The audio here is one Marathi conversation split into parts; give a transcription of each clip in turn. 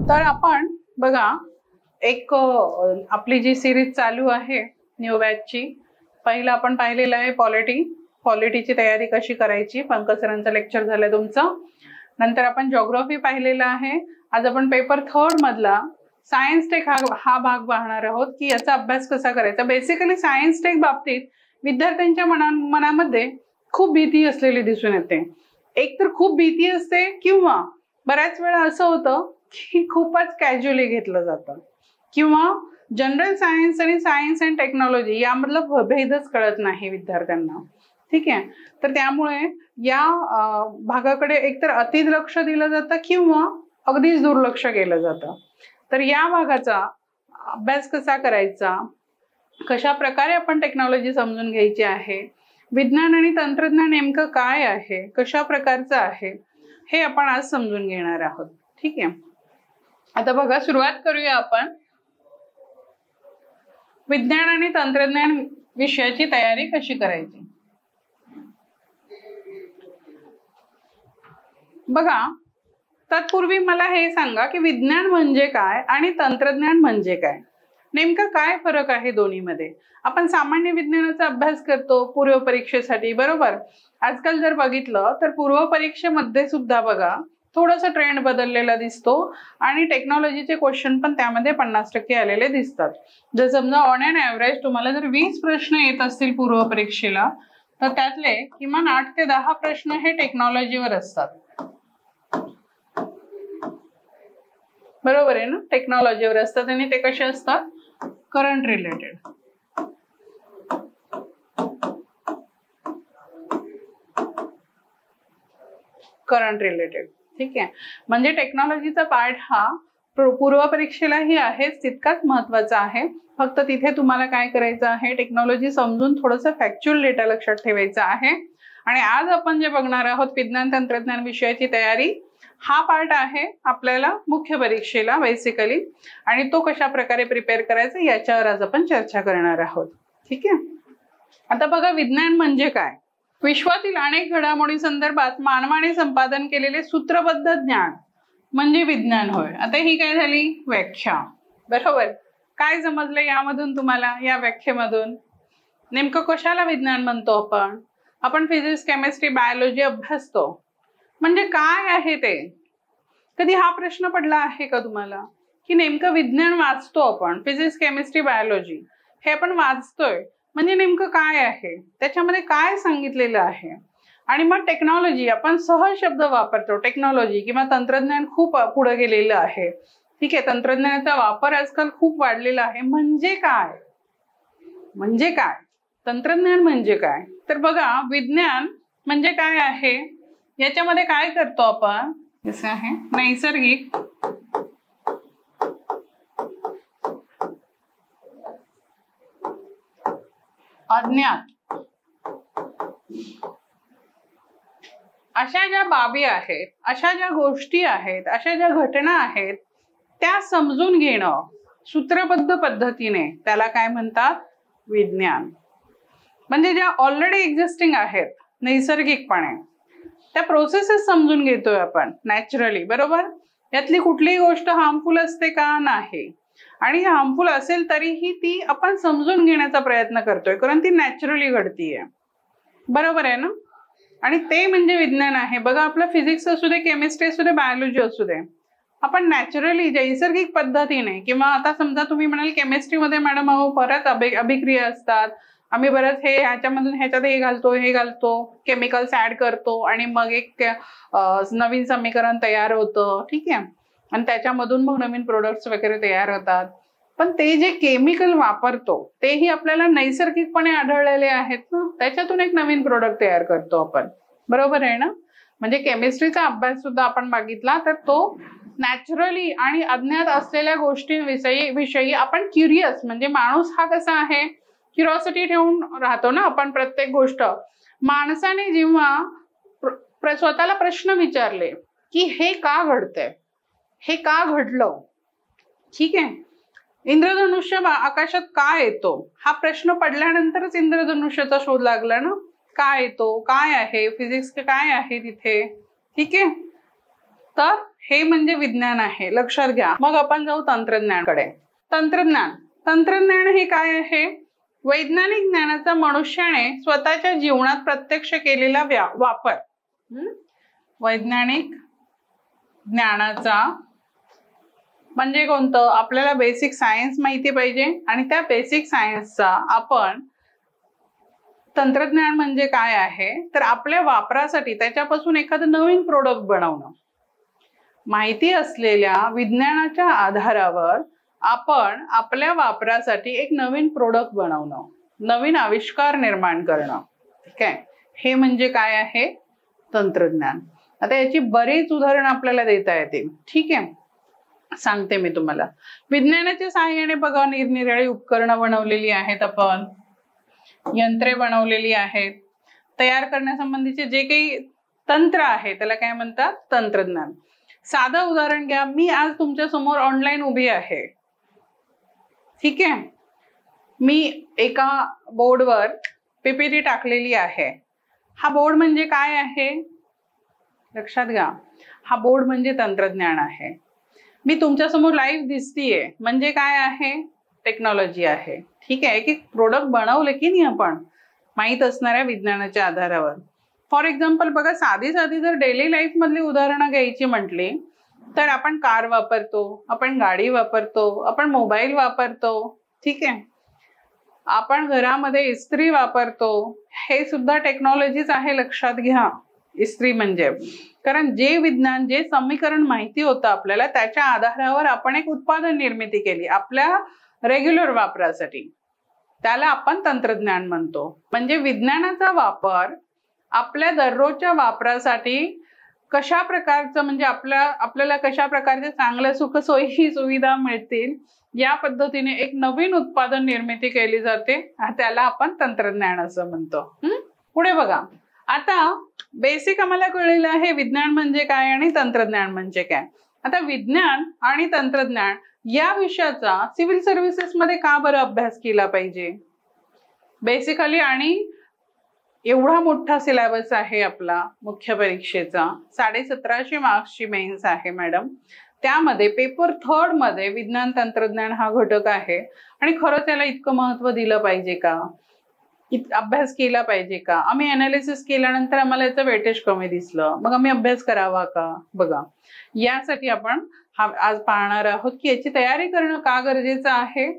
तर आपण बघा एक आपली जी सिरीज चालू आहे न्यू बॅचची, पहिलं आपण पाहिलेलं आहे पॉलिटीची तयारी कशी करायची. पंकज सरांचं लेक्चर झालं तुमचं. नंतर आपण जिओग्राफी पाहिलेलं आहे. आज आपण पेपर 3 मधला सायन्स टेक हा भाग पाहणार आहोत की याचा अभ्यास कसा करायचा. बेसिकली सायन्स टेक बाबतीत विद्यार्थ्यांच्या मनामध्ये खूप भीती असलेली दिसून येते. एक तर खूप भीती असते किंवा बऱ्याच वेळा असं होतं की खूपच कॅज्युअली घेतलं जातं किंवा जनरल सायन्स आणि सायन्स अँड टेक्नॉलॉजी यामधला भेदच कळत नाही विद्यार्थ्यांना. ठीक आहे. तर त्यामुळे या भागाकडे एकतर अति लक्ष दिलं जातं किंवा अगदीच दुर्लक्ष केलं जातं. तर या भागाचा अभ्यास कसा करायचा, कशा प्रकारे आपण टेक्नॉलॉजी समजून घ्यायची आहे, विज्ञान आणि तंत्रज्ञान नेमकं काय आहे, कशा प्रकारचं आहे, हे आपण आज समजून घेणार आहोत. ठीक आहे. आता बघा, सुरुवात करूया आपण विज्ञान आणि तंत्रज्ञान विषयाची तयारी कशी करायची. बघा, तत्पूर्वी मला हे सांगा की विज्ञान म्हणजे काय आणि तंत्रज्ञान म्हणजे काय, नेमका काय फरक आहे दोन्हीमध्ये. आपण सामान्य विज्ञानाचा अभ्यास करतो पूर्व परीक्षेसाठी, बरोबर. आजकाल जर बघितलं तर पूर्व परीक्षेमध्ये सुद्धा बघा थोडासा ट्रेंड बदललेला दिसतो आणि टेक्नॉलॉजीचे क्वेश्चन पण त्यामध्ये 50% आलेले दिसतात. जर समजा ऑन एन ॲव्हरेज तुम्हाला जर 20 प्रश्न येत असतील पूर्व परीक्षेला, तर त्यातले किमान 8 ते 10 प्रश्न हे टेक्नॉलॉजीवर असतात. बरोबर आहे ना. टेक्नॉलॉजीवर असतात आणि ते कसे असतात, करंट रिलेटेड. Current related. ठीक आहे. म्हणजे टेक्नॉलॉजीचा पार्ट हा पूर्व परीक्षेलाही आहेच, तितकाच महत्वाचा आहे. फक्त तिथे तुम्हाला काय करायचं आहे, टेक्नॉलॉजी समजून थोडंसं फॅक्च्युअल डेटा लक्षात ठेवायचा आहे. आणि आज आपण जे बघणार आहोत विज्ञान तंत्रज्ञान विषयाची तयारी, हा पार्ट आहे आपल्याला मुख्य परीक्षेला बेसिकली, आणि तो कशा प्रकारे प्रिपेअर करायचा याच्यावर आज आपण चर्चा करणार आहोत. ठीक आहे. आता बघा, विज्ञान म्हणजे काय. विश्वातील अनेक घडामोडी संदर्भात मानवाने संपादन केलेले सूत्रबद्ध ज्ञान म्हणजे विज्ञान होय. आता ही काय झाली, व्याख्या. बरोबर. काय समजलं यामधून तुम्हाला, या व्याख्येमधून नेमकं कशाला विज्ञान म्हणतो आपण. आपण फिजिक्स, केमिस्ट्री, बायोलॉजी अभ्यासतो, म्हणजे काय आहे ते. कधी हा प्रश्न पडला आहे का तुम्हाला की नेमकं विज्ञान वाचतो आपण, फिजिक्स, केमिस्ट्री, बायोलॉजी हे आपण वाचतोय म्हणजे नेमकं काय आहे, त्याच्यामध्ये काय सांगितलेलं आहे. आणि मग टेक्नॉलॉजी आपण सहज शब्द वापरतो. टेक्नॉलॉजी किंवा तंत्रज्ञान खूप पुढे गेलेलं आहे. ठीक आहे. तंत्रज्ञानाचा वापर आजकाल खूप वाढलेला आहे. म्हणजे काय, म्हणजे काय तंत्रज्ञान म्हणजे काय. तर बघा, विज्ञान म्हणजे काय आहे, याच्यामध्ये काय करतो आपण, जसे आहे नैसर्गिक, अज्ञात अशा ज्या बाबी आहेत, अशा ज्या गोष्टी आहेत, अशा ज्या घटना आहेत, त्या समजून घेणं सूत्रबद्ध पद्धतीने, त्याला काय म्हणतात, विज्ञान. म्हणजे ज्या ऑलरेडी एक्झिस्टिंग आहेत नैसर्गिकपणे, त्या प्रोसेसेस समजून घेतोय आपण नॅचरली. बरोबर. यातली कुठलीही गोष्ट हार्मफुल असते का, नाही. आणि हार्मफुल असेल तरीही ती आपण समजून घेण्याचा प्रयत्न करतोय, कारण ती नॅचरली घडतीये. बरोबर आहे ना. आणि ते म्हणजे विज्ञान आहे. बघा, आपलं फिजिक्स असू दे, केमिस्ट्री असू दे, बायोलॉजी असू दे, आपण नॅचरली नैसर्गिक पद्धतीने, किंवा आता समजा तुम्ही म्हणाल केमिस्ट्रीमध्ये मॅडम अहो परत अभिक्रिया असतात, आम्ही बरंच हे ह्याच्यामधून ह्याच्यात हे घालतो, केमिकल्स ऍड करतो आणि मग एक नवीन समीकरण तयार होतं. ठीक आहे. आणि त्याच्यामधून मग नवीन प्रोडक्ट्स वगैरे तयार होतात. पण ते जे केमिकल वापरतो तेही आपल्याला नैसर्गिकपणे आढळलेले आहेत ना, त्याच्यातून एक नवीन प्रोडक्ट तयार करतो आपण. बरोबर आहे ना. म्हणजे केमिस्ट्रीचा अभ्यास सुद्धा आपण बघितला तर तो नॅचरली आणि अज्ञात असलेल्या गोष्टींविषयी आपण क्युरियस, म्हणजे माणूस हा कसा आहे, क्युरिओसिटी ठेवून राहतो ना आपण प्रत्येक गोष्ट. माणसाने जेव्हा स्वतःला प्रश्न विचारले की हे का घडतंय, हे का घडलं. ठीक आहे. इंद्रधनुष्य आकाशात का येतो, हा प्रश्न पडल्यानंतरच इंद्रधनुष्याचा शोध लागला ना. का येतो, काय आहे, फिजिक्स काय आहे तिथे. ठीक आहे. तर हे म्हणजे विज्ञान आहे, लक्षात घ्या. मग आपण जाऊ तंत्रज्ञानाकडे. तंत्रज्ञान हे काय आहे? वैज्ञानिक ज्ञानाचा मनुष्याने स्वतःच्या जीवनात प्रत्यक्ष केलेला वापर. वैज्ञानिक ज्ञानाचा म्हणजे कोणतं? आपल्याला बेसिक सायन्स माहिती पाहिजे आणि त्या बेसिक सायन्सचा आपण तंत्रज्ञान म्हणजे काय आहे तर आपल्या वापरासाठी त्याच्यापासून एखादं नवीन प्रोडक्ट बनवणं. माहिती असलेल्या विज्ञानाच्या आधारावर आपण आपल्या वापरासाठी एक नवीन प्रोडक्ट बनवणं, नवीन आविष्कार निर्माण करणं. ठीक आहे, हे म्हणजे काय आहे? तंत्रज्ञान. आता याची बरीच उदाहरणं आपल्याला देता येतील. ठीक आहे, सांगते मी तुम्हाला. विज्ञानाच्या सहाय्याने बघा निरनिराळी उपकरणं बनवलेली आहेत, आपण यंत्रे बनवलेली आहेत. तयार करण्यासंबंधीचे जे काही तंत्र आहे त्याला काय म्हणतात? तंत्रज्ञान. साधं उदाहरण घ्या. मी आज तुमच्या समोर ऑनलाईन उभी आहे. ठीक आहे, मी एका बोर्डवर पीपीटी टाकलेली आहे. हा बोर्ड म्हणजे काय आहे? लक्षात घ्या, हा बोर्ड म्हणजे तंत्रज्ञान आहे. मी तुमच्या समोर लाईव्ह दिसतीये म्हणजे काय आहे? टेक्नॉलॉजी आहे. ठीक आहे, एक प्रोडक्ट बनवलं की नाही आपण माहीत असणाऱ्या विज्ञानाच्या आधारावर. फॉर एक्झाम्पल बघा, साधी जर डेली लाईफ मधली उदाहरणं घ्यायची म्हटली तर आपण कार वापरतो, आपण गाडी वापरतो, आपण मोबाईल वापरतो. ठीक आहे, आपण घरामध्ये इस्त्री वापरतो. हे सुद्धा टेक्नॉलॉजीच आहे, लक्षात घ्या. इस्त्री म्हणजे कारण जे विज्ञान, जे समीकरण माहिती होतं आपल्याला त्याच्या आधारावर आपण एक उत्पादन निर्मिती केली आपल्या रेग्युलर वापरासाठी, त्याला आपण तंत्रज्ञान म्हणतो. म्हणजे विज्ञानाचा वापर आपल्या दररोजच्या वापरासाठी कशा प्रकारचं म्हणजे आपल्याला कशा प्रकारचे चांगल्या सुखसोयी सुविधा मिळतील या पद्धतीने एक नवीन उत्पादन निर्मिती केली जाते, त्याला आपण तंत्रज्ञान असं म्हणतो. पुढे बघा, आता बेसिक आम्हाला कळलेलं आहे विज्ञान म्हणजे काय आणि तंत्रज्ञान म्हणजे काय. आता विज्ञान आणि तंत्रज्ञान या विषयाचा सिव्हिल सर्व्हिसेस मध्ये का बरं अभ्यास केला पाहिजे बेसिकली? आणि एवढा मोठा सिलेबस आहे आपला मुख्य परीक्षेचा, 1750 मार्क्सची मेन्स आहे मॅडम. त्यामध्ये पेपर 3 मध्ये विज्ञान तंत्रज्ञान हा घटक आहे आणि खरं त्याला इतकं महत्व दिलं पाहिजे का? अभ्यास केला पाहिजे का? आम्ही अनालिसिस केल्यानंतर आम्हाला याचं वेटेज कमी दिसलं, मग आम्ही अभ्यास करावा का? बघा, यासाठी आपण आज पाहणार आहोत की याची तयारी करणं का गरजेचं आहे.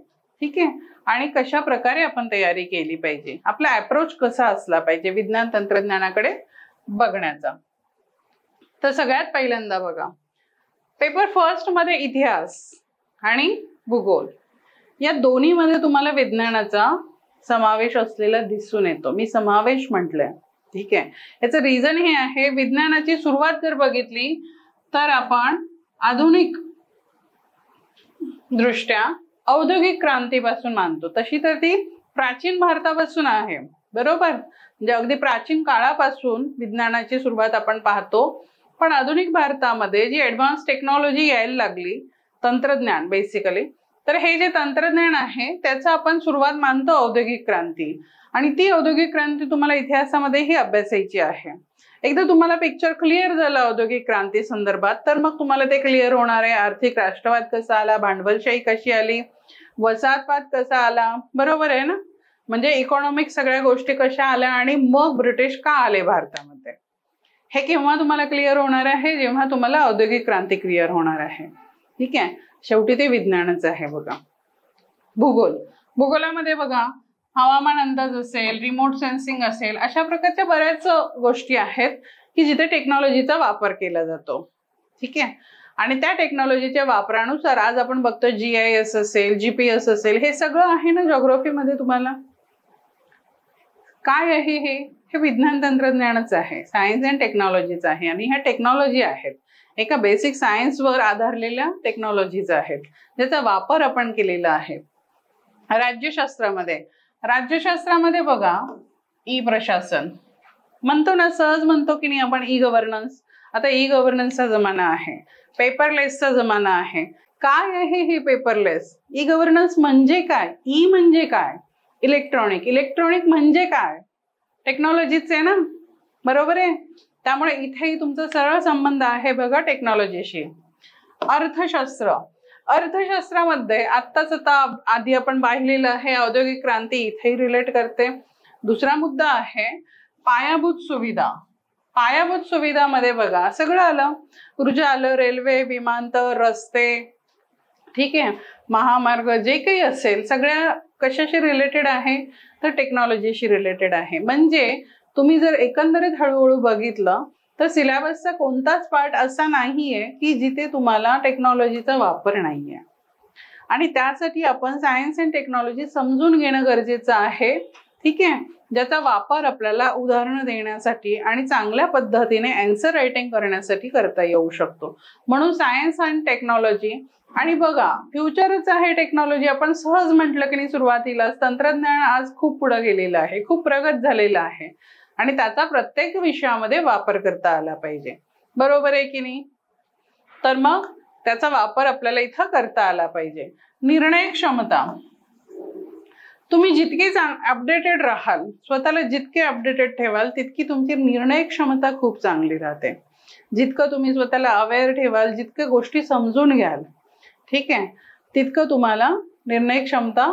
ठीक आहे, आणि कशा प्रकारे आपण तयारी केली पाहिजे, आपला अप्रोच कसा असला पाहिजे विज्ञान तंत्रज्ञानाकडे बघण्याचा. तर सगळ्यात पहिल्यांदा बघा, पेपर 1 मध्ये इतिहास आणि भूगोल या दोन्ही मध्ये तुम्हाला विज्ञानाचा समावेश असलेला दिसून येतो. मी समावेश म्हटलंय. ठीक आहे, याचं रिझन हे आहे, विज्ञानाची सुरुवात जर बघितली तर आपण आधुनिक दृष्ट्या औद्योगिक क्रांतीपासून मानतो, तशी तर ती प्राचीन भारतापासून आहे. बरोबर, म्हणजे अगदी प्राचीन काळापासून विज्ञानाची सुरुवात आपण पाहतो. पण आधुनिक भारतामध्ये जी ऍडव्हान्स टेक्नॉलॉजी यायला लागली, तंत्रज्ञान बेसिकली, तर हे जे तंत्रज्ञान आहे त्याचं आपण सुरुवात मानतो औद्योगिक क्रांती. आणि ती औद्योगिक क्रांती तुम्हाला इतिहासामध्येही अभ्यासायची आहे. एकदा तुम्हाला पिक्चर क्लिअर झालं औद्योगिक क्रांती संदर्भात तर मग तुम्हाला ते क्लिअर होणार आहे. आर्थिक राष्ट्रवाद कसा आला, भांडवलशाही कशी आली, वसाहतवाद कसा आला. बरोबर आहे ना, म्हणजे इकॉनॉमिक सगळ्या गोष्टी कशा आल्या आणि मग ब्रिटिश का आले भारतामध्ये, हे केव्हा तुम्हाला क्लिअर होणार आहे? जेव्हा तुम्हाला औद्योगिक क्रांती क्लिअर होणार आहे. ठीक आहे, शेवटी ते विज्ञानच आहे. बघा, भूगोलामध्ये बघा हवामान अंदाज असेल, रिमोट सेन्सिंग असेल, अशा प्रकारच्या बऱ्याच गोष्टी आहेत की जिथे टेक्नॉलॉजीचा वापर केला जातो. ठीक आहे, आणि त्या टेक्नॉलॉजीच्या वापरानुसार आज आपण बघतो GIS असेल, GPS असेल, हे सगळं आहे ना ज्योग्राफीमध्ये. तुम्हाला काय आहे हे विज्ञान तंत्रज्ञानच आहे, सायन्स अँड टेक्नॉलॉजीच आहे. आणि ह्या टेक्नॉलॉजी आहेत एका बेसिक सायन्सवर आधारलेल्या टेक्नॉलॉजीज आहेत ज्याचा वापर आपण केलेला आहे. राज्यशास्त्रामध्ये बघा ई प्रशासन म्हणतो ना, सहज म्हणतो की नाही आपण ई गव्हर्नन्स. आता ई गव्हर्नन्सचा जमाना आहे, पेपरलेसचा जमाना आहे. काय आहे हे पेपरलेस? ई गव्हर्नन्स म्हणजे काय? ई म्हणजे काय? इलेक्ट्रॉनिक म्हणजे काय? टेक्नॉलॉजीच आहे ना, बरोबर आहे. त्यामुळे इथेही तुमचा सरळ संबंध आहे बघा टेक्नॉलॉजीशी. अर्थशास्त्र, अर्थशास्त्रामध्ये आत्ताच आता आधी आपण पाहिलेलं आहे औद्योगिक क्रांती, इथेही रिलेट करते. दुसरा मुद्दा आहे पायाभूत सुविधा. पायाभूत सुविधामध्ये बघा सगळं आलं, ऊर्जा आलं, रेल्वे, विमानतळ, रस्ते, ठीक आहे, महामार्ग, जे काही असेल सगळ्या कशाशी रिलेटेड आहे तर टेक्नॉलॉजीशी रिलेटेड आहे. म्हणजे तुम्ही जर एकंदरीत हळूहळू बघितलं तर सिलेबसचा कोणताच पार्ट असा नाहीये की जिथे तुम्हाला टेक्नॉलॉजीचा वापर नाहीये. आणि त्यासाठी आपण सायन्स अँड टेक्नॉलॉजी समजून घेणं गरजेचं आहे, ठीक आहे, ज्याचा वापर आपल्याला उदाहरणं देण्यासाठी आणि चांगल्या पद्धतीने आन्सर रायटिंग करण्यासाठी करता येऊ शकतो. म्हणून सायन्स अँड टेक्नॉलॉजी. आणि बघा फ्युचरच आहे टेक्नॉलॉजी. आपण सहज म्हटलं की नाही सुरुवातीलाच, तंत्रज्ञान आज खूप पुढे गेलेलं आहे, खूप प्रगत झालेलं आहे आणि त्याचा प्रत्येक विषयामध्ये वापर करता आला पाहिजे. बरोबर आहे की नाही? तर मग त्याचा वापर आपल्याला इथं करता आला पाहिजे. निर्णय क्षमता, तुम्ही जितके अपडेटेड राहाल, स्वतःला जितके अपडेटेड ठेवाल तितकी तुमची निर्णय क्षमता खूप चांगली राहते. जितकं तुम्ही स्वतःला अवेअर ठेवाल, जितक्या गोष्टी समजून घ्याल, ठीक आहे, तितकं तुम्हाला निर्णय क्षमता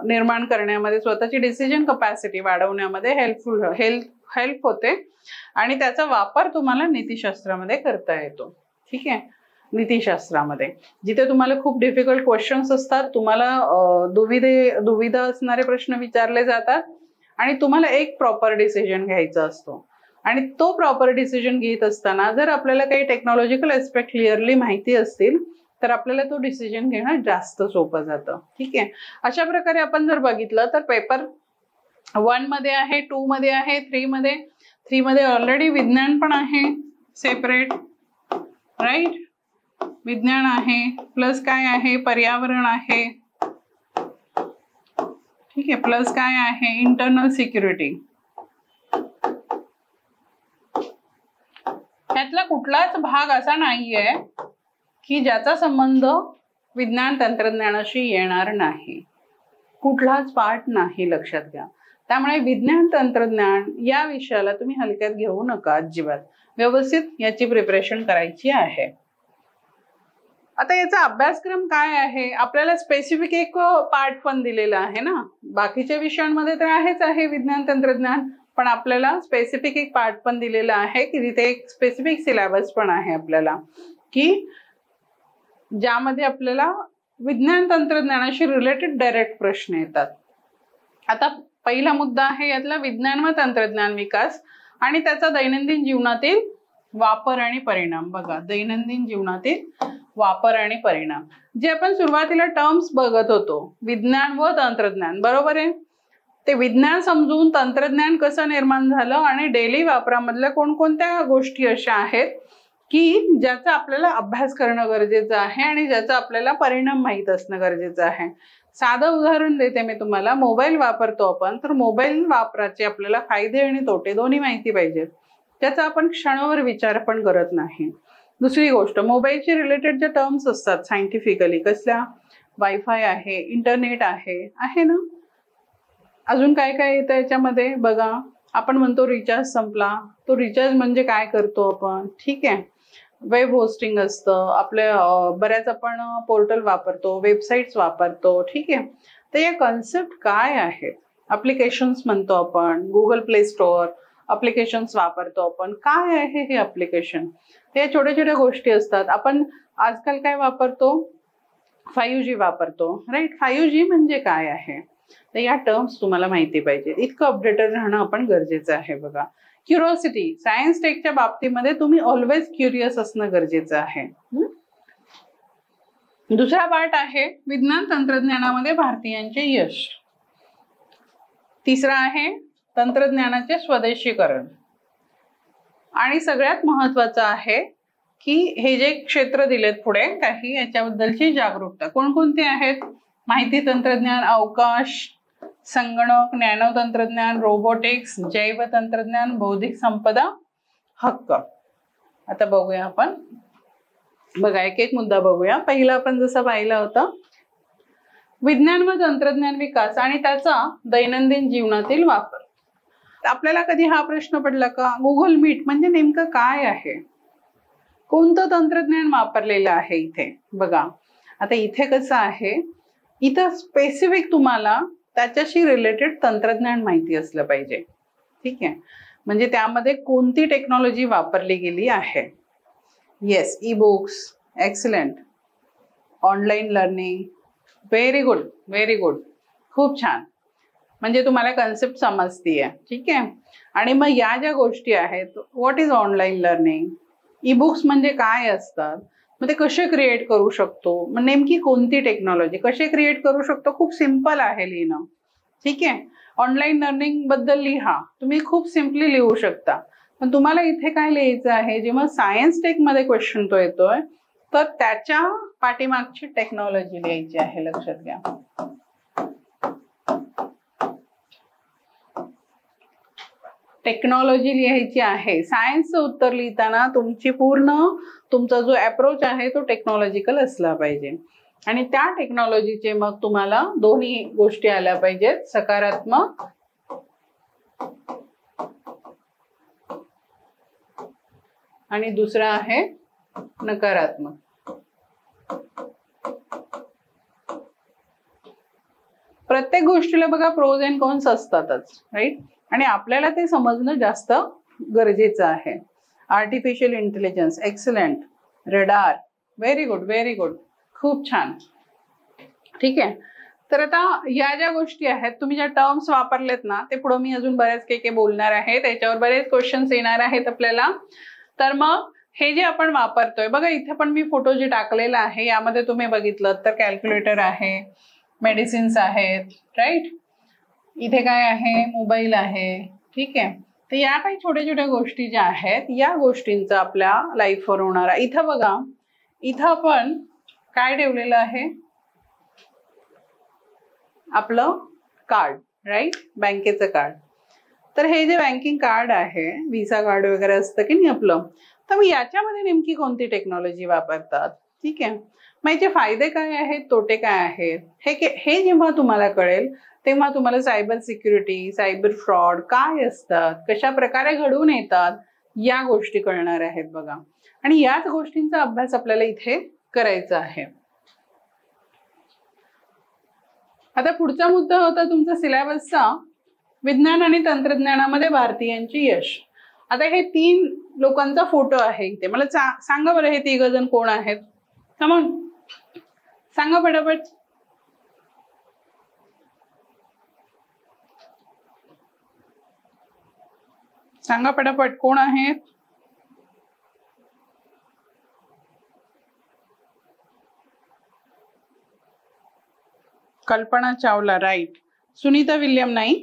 निर्माण करण्यामध्ये, स्वतःची डिसिजन कपॅसिटी वाढवण्यामध्ये हेल्प होते आणि त्याचा वापर तुम्हाला नीतिशास्त्रामध्ये करता येतो. ठीक आहे, नीतिशास्त्रामध्ये जिथे तुम्हाला खूप डिफिकल्ट क्वेश्चन्स असतात, तुम्हाला दुविधा असणारे प्रश्न विचारले जातात आणि तुम्हाला एक प्रॉपर डिसिजन घ्यायचा असतो. आणि तो प्रॉपर डिसिजन घेत असताना जर आपल्याला काही टेक्नॉलॉजिकल एस्पेक्ट क्लिअरली माहिती असतील तर आपल्याला तो डिसिजन घेणं जास्त सोपं जातं. ठीक आहे, अशा प्रकारे आपण जर बघितलं तर पेपर 1 मध्ये आहे, 2 मध्ये आहे, 3 मध्ये ऑलरेडी विज्ञान पण आहे सेपरेट, राईट. विज्ञान आहे प्लस काय आहे, पर्यावरण आहे, ठीक आहे, प्लस काय आहे, इंटरनल सिक्युरिटी. त्यातला कुठलाच भाग असा नाहीये की ज्याचा संबंध विज्ञान तंत्रज्ञानाशी येणार नाही, कुठलाच पार्ट नाही, लक्षात घ्या. त्यामुळे विज्ञान तंत्रज्ञान या विषयाला तुम्ही हलक्यात घेऊ नका अजिबात, व्यवस्थित याची प्रिपरेशन करायची आहे. आता याचा अभ्यासक्रम काय आहे, आपल्याला स्पेसिफिक एक पार्ट पण दिलेला आहे ना. बाकीच्या विषयांमध्ये तर आहेच आहे विज्ञान तंत्रज्ञान, पण आपल्याला स्पेसिफिक एक पार्ट पण दिलेला आहे की तिथे एक स्पेसिफिक सिलेबस पण आहे आपल्याला, की ज्यामध्ये आपल्याला विज्ञान तंत्रज्ञानाशी रिलेटेड डायरेक्ट प्रश्न येतात. आता पहिला मुद्दा आहे यातला विज्ञान व तंत्रज्ञान विकास आणि त्याचा दैनंदिन जीवनातील वापर आणि परिणाम. बघा, दैनंदिन जीवनातील वापर आणि परिणाम, जे आपण सुरुवातीला टर्म्स बघत होतो, विज्ञान व तंत्रज्ञान, बरोबर आहे. ते विज्ञान समजून तंत्रज्ञान कसं निर्माण झालं आणि डेली वापरामधल्या कोणकोणत्या गोष्टी अशा आहेत की ज्याचा आपल्याला अभ्यास करणं गरजेचं आहे आणि ज्याचा आपल्याला परिणाम माहीत असणं गरजेचं आहे. साधं उदाहरण देते मी तुम्हाला. मोबाईल वापरतो आपण, तर मोबाईल वापराचे आपल्याला फायदे आणि तोटे दोन्ही माहिती पाहिजेत. त्याचा आपण क्षणावर विचार पण करत नाही. दुसरी गोष्ट, मोबाईलशी रिलेटेड जे टर्म्स असतात सायंटिफिकली, कसल्या, वायफाय आहे, इंटरनेट आहे ना, अजून काय काय येतं याच्यामध्ये बघा. आपण म्हणतो रिचार्ज संपला, तो रिचार्ज म्हणजे काय करतो आपण, ठीक आहे. वेब होस्टिंग असतं आपल्या, बऱ्याच आपण पोर्टल वापरतो, वेबसाईट्स वापरतो, ठीक आहे. तर या कन्सेप्ट काय आहेत, ॲप्लिकेशन्स म्हणतो आपण, गुगल प्ले स्टोअर ॲप्लिकेशन्स वापरतो आपण, काय आहे हे ॲप्लिकेशन, हे छोट्या छोट्या गोष्टी असतात. आपण आजकाल काय वापरतो, 5G वापरतो, राईट. 5G म्हणजे काय आहे, तर या टर्म्स तुम्हाला माहिती पाहिजे. इतकं अपडेटेड राहणं आपण गरजेचं आहे. बघा, क्युरिओसिटी, सायन्स टेकच्या बाबतीमध्ये तुम्ही ऑलवेज क्युरियस असणं गरजेचं आहे. दुसरा पार्ट आहे विज्ञान तंत्रज्ञानामध्ये भारतीयांचे यश. तिसरा आहे तंत्रज्ञानाचे स्वदेशीकरण. आणि सगळ्यात महत्वाचं आहे की हे जे क्षेत्र दिलेत पुढे काही, याच्याबद्दलची जागरूकता. कोणकोणते आहेत, माहिती तंत्रज्ञान, अवकाश, संगणक, नॅनो तंत्रज्ञान, रोबोटिक्स, जैव तंत्रज्ञान, बौद्धिक संपदा, हक्क. आता बघूया आपण, बघा एक एक मुद्दा बघूया. पहिला आपण जसं पाहिलं होतं, विज्ञान व तंत्रज्ञान विकास आणि त्याचा दैनंदिन जीवनातील वापर. आपल्याला कधी हा प्रश्न पडला का, गुगल मीट म्हणजे नेमकं काय आहे, कोणतं तंत्रज्ञान वापरलेलं आहे इथे? बघा आता इथे कसं आहे, इथं स्पेसिफिक तुम्हाला त्याच्याशी रिलेटेड तंत्रज्ञान माहिती असलं पाहिजे. ठीक आहे, म्हणजे त्यामध्ये कोणती टेक्नॉलॉजी वापरली गेली आहे. Yes, e books, excellent. Online learning, very good, very good, खूप छान. म्हणजे तुम्हाला कन्सेप्ट समजतीये. ठीक आहे. आणि मग या ज्या गोष्टी आहेत, what is online learning, e books म्हणजे काय असतात, मग ते कसे क्रिएट करू शकतो, मग नेमकी कोणती टेक्नॉलॉजी, कसे क्रिएट करू शकतो, खूप सिम्पल आहे लिहिणं. ठीक आहे. ऑनलाईन लर्निंग बद्दल लिहा, तुम्ही खूप सिम्पली लिहू शकता. पण तुम्हाला इथे काय लिहायचं आहे, जेव्हा सायन्स टेक मध्ये क्वेश्चन तो येतोय तर त्याच्या पाठीमागची टेक्नॉलॉजी लिहायची आहे, लक्षात घ्या. टेक्नॉलॉजी लिहायची आहे. सायन्सचं उत्तर लिहिताना तुमचा जो अप्रोच आहे तो टेक्नॉलॉजिकल असला पाहिजे. आणि त्या टेक्नॉलॉजीचे मग तुम्हाला दोन्ही गोष्टी आल्या पाहिजेत, सकारात्मक आणि दुसरा आहे नकारात्मक. प्रत्येक गोष्टीला बघा प्रोज अँड कॉन्स असतातच, राईट. आणि आपल्याला ते समजणं जास्त गरजेचं आहे. Artificial intelligence, excellent. Radar, very good, very good, खूप छान. ठीक आहे. तर आता या ज्या गोष्टी आहेत, तुम्ही ज्या टर्म्स वापरलेत ना, ते पुढे मी अजून बरेच काही बोलणार आहे, त्याच्यावर बरेच क्वेश्चन्स येणार आहेत आपल्याला. तर मग हे जे आपण वापरतोय, बघा इथे पण मी फोटो जे टाकलेला आहे यामध्ये तुम्ही बघितलं तर कॅल्क्युलेटर आहे, मेडिसिन्स आहेत, राईट. इथे काय आहे, मोबाईल आहे. ठीक आहे. तर या काही छोट्या छोट्या गोष्टी ज्या आहेत, या गोष्टींचा आपल्या लाईफवर होणारा. इथं बघा, इथं आपण काय ठेवलेलं आहे, आपलं कार्ड, राईट, बँकेचं कार्ड. तर हे जे बँकिंग कार्ड आहे, व्हिसा कार्ड वगैरे असतं की नाही आपलं, तर याच्यामध्ये नेमकी कोणती टेक्नॉलॉजी वापरतात. ठीक आहे. मग याचे फायदे काय आहेत, तोटे काय आहेत, हे जेव्हा तुम्हाला कळेल तेव्हा तुम्हाला सायबर सिक्युरिटी, सायबर फ्रॉड काय असतात, कशा प्रकारे घडून येतात, या गोष्टी कळणार आहेत बघा. आणि याच गोष्टींचा अभ्यास आपल्याला इथे करायचा आहे. आता पुढचा मुद्दा होता तुमचा सिलेबसचा, विज्ञान आणि तंत्रज्ञानामध्ये भारतीयांची यश. आता हे 3 लोकांचा फोटो आहे इथे. मला सांगा बरं, हे 3 जण कोण आहेत? कमॉन, सांगा पटापट. सांगा पटापट, कोण आहेत? कल्पना चावला, राईट. सुनीता विल्यम नाही,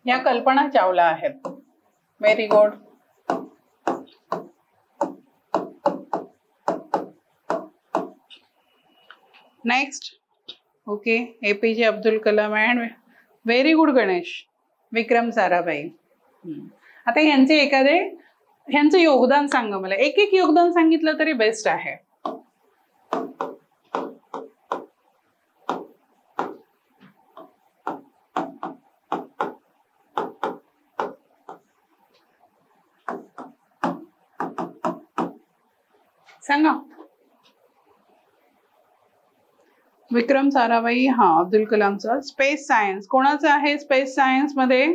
या कल्पना चावला आहेत. Very good. Next, okay, APJ Abdul Kalam and very good Ganesh, Vikram Sarabhai. आता ह्यांचं योगदान सांगा मला, एक एक योगदान सांगितलं तरी बेस्ट आहे. सांगा. विक्रम साराभाई, हा, अब्दुल कलामचा. स्पेस सायन्स कोणाचं आहे? स्पेस सायन्स मध्ये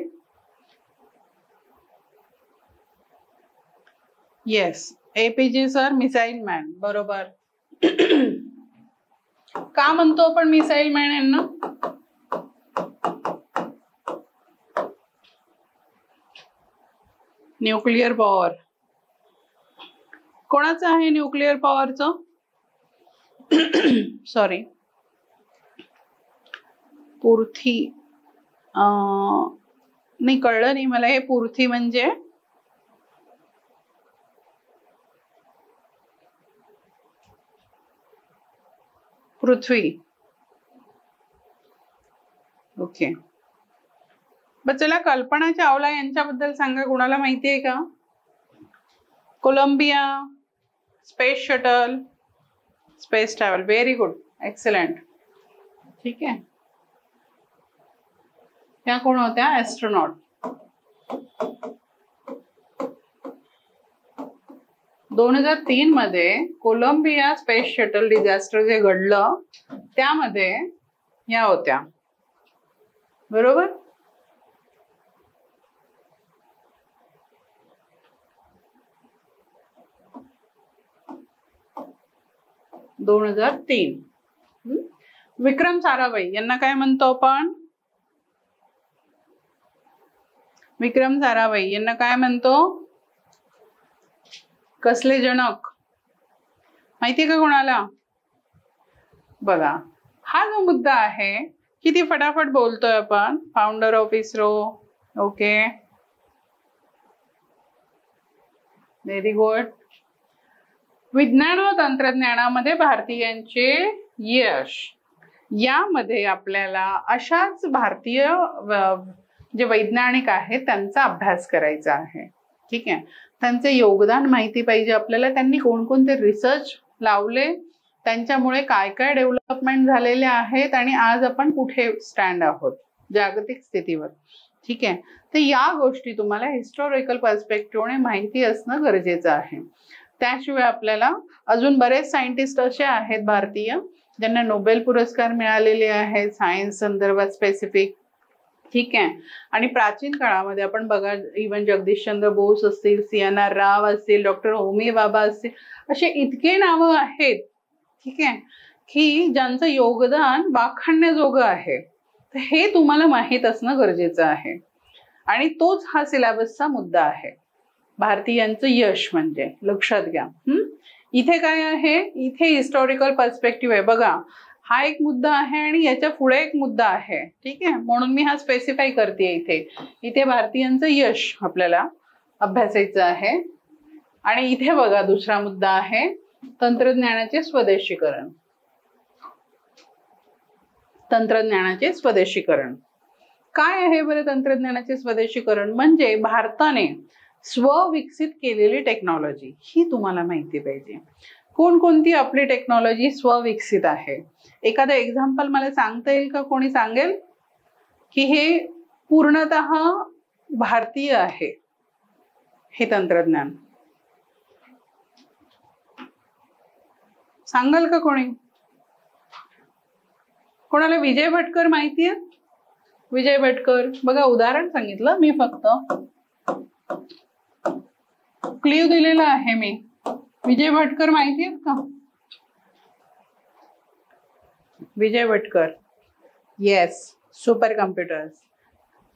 yes, APJ sir, missile man, बरोबर. का म्हणतो आपण मिसाईल मॅन यांना? Nuclear power. कोणाचं आहे न्यूक्लिअर पॉवरचं? सॉरी, पूर्थी. नाही, कळलं नाही मला हे पूर्थी म्हणजे. पृथ्वी, ओके. बरं चला, कल्पना चावला यांच्याबद्दल सांगा, कोणाला माहिती आहे का? Columbia, space shuttle, space travel, very good, excellent. ठीक आहे. त्या कोण होत्या? ॲस्ट्रॉनॉट. 2003 मध्ये कोलंबिया स्पेस शटल डिझास्टर जे घडलं त्यामध्ये या होत्या, बरोबर. विक्रम साराभाई यांना काय म्हणतो आपण? विक्रम साराभाई यांना काय म्हणतो? कसले जनक माहितीये का कोणाला? बघा, हा जो मुद्दा आहे किती फटाफट बोलतोय आपण. Founder of ISRO. Okay, very good. विज्ञान व तंत्रज्ञानामध्ये भारतीयांचे यश, यामध्ये आपल्याला अशाच भारतीय जे वैज्ञानिक आहेत त्यांचा अभ्यास करायचा आहे. ठीक आहे, त्यांचे योगदान माहिती पाहिजे आपल्याला. त्यांनी कोणकोणते रिसर्च लावले, त्यांच्यामुळे काय काय डेव्हलपमेंट झालेले आहेत आणि आज आपण कुठे स्टँड आहोत जागतिक स्थितीवर. ठीक आहे, तर या गोष्टी तुम्हाला हिस्टॉरिकल पर्स्पेक्टिव्हने माहिती असणं गरजेचं आहे. त्याशिवाय आपल्याला अजून बरेच सायंटिस्ट असे आहेत भारतीय ज्यांना नोबेल पुरस्कार मिळालेले आहेत सायन्स संदर्भात स्पेसिफिक. ठीक आहे, आणि प्राचीन काळामध्ये आपण बघा, इवन जगदीशचंद्र बोस असतील, CNR राव असतील, डॉक्टर होमी बाबा असतील, असे इतके नावं आहेत. ठीक आहे, की ज्यांचं योगदान वाखाणण्याजोगं आहे. तर हे तुम्हाला माहीत असणं गरजेचं आहे आणि तोच हा सिलेबसचा मुद्दा आहे. भारतीयांचं यश म्हणजे लक्षात घ्या. इथे काय आहे? इथे हिस्टॉरिकल पर्स्पेक्टिव्ह आहे. बघा, हा एक मुद्दा आहे आणि याच्या पुढे एक मुद्दा आहे. ठीक आहे, म्हणून मी हा स्पेसिफाय करते. इथे भारतीयांचं यश आपल्याला अभ्यासायचं आहे. आणि इथे बघा, दुसरा मुद्दा आहे तंत्रज्ञानाचे स्वदेशीकरण. तंत्रज्ञानाचे स्वदेशीकरण काय आहे बरं? तंत्रज्ञानाचे स्वदेशीकरण म्हणजे भारताने स्वविकसित केलेली टेक्नॉलॉजी, ही तुम्हाला माहिती पाहिजे. कोणकोणती आपली टेक्नॉलॉजी स्वविकसित आहे? एखादं एक्झाम्पल मला सांगता येईल का? कोणी सांगेल की हे पूर्णतः भारतीय आहे हे तंत्रज्ञान? सांगाल का कोणी? कोणाला विजय भटकर माहिती आहे? विजय भटकर, बघा उदाहरण सांगितलं मी, फक्त क्लिव दिलेला आहे मी. विजय भटकर माहिती आहेत का? Vijay Bhatkar, yes. Super computers,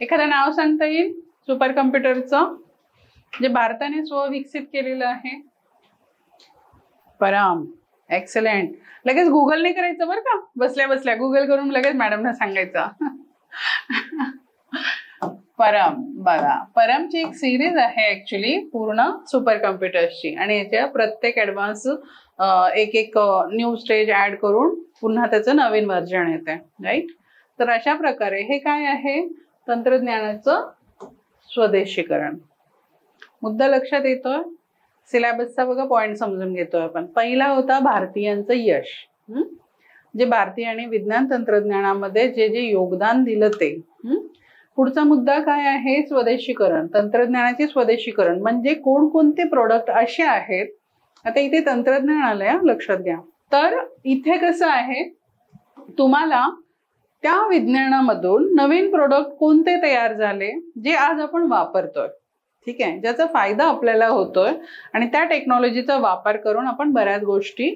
एखादं नाव सांगता येईल सुपर कम्प्युटरचं जे भारताने स्वविकसित केलेलं आहे? परम, एक्सलेंट. लगेच गुगल नाही करायचं बरं का, बसल्या बसल्या गुगल करून लगेच मॅडमना सांगायचं. परम, बघा, परमची एक सिरीज आहे ऍक्च्युली पूर्ण सुपर कम्प्युटर्सची आणि याच्या प्रत्येक ऍडव्हान्स एक न्यू स्टेज ऍड करून पुन्हा त्याचं नवीन व्हर्जन येते. राईट, तर अशा प्रकारे हे काय आहे? तंत्रज्ञानाचं स्वदेशीकरण. मुद्दा लक्षात येतोय? सिलेबसचा बघा पॉइंट समजून घेतोय आपण. पहिला होता भारतीयांचं यश, जे भारतीयांनी विज्ञान तंत्रज्ञानामध्ये जे जे योगदान दिलं ते. पुढचा मुद्दा काय आहे? स्वदेशीकरण. तंत्रज्ञानाचे स्वदेशीकरण म्हणजे कोणकोणते प्रोडक्ट असे आहेत. आता इथे तंत्रज्ञान आलंय, लक्षात घ्या. तर इथे कसं आहे, तुम्हाला त्या विज्ञानामधून नवीन प्रोडक्ट कोणते तयार झाले जे आज आपण वापरतोय. ठीक आहे, ज्याचा फायदा आपल्याला होतोय आणि त्या टेक्नॉलॉजीचा वापर करून आपण बऱ्याच गोष्टी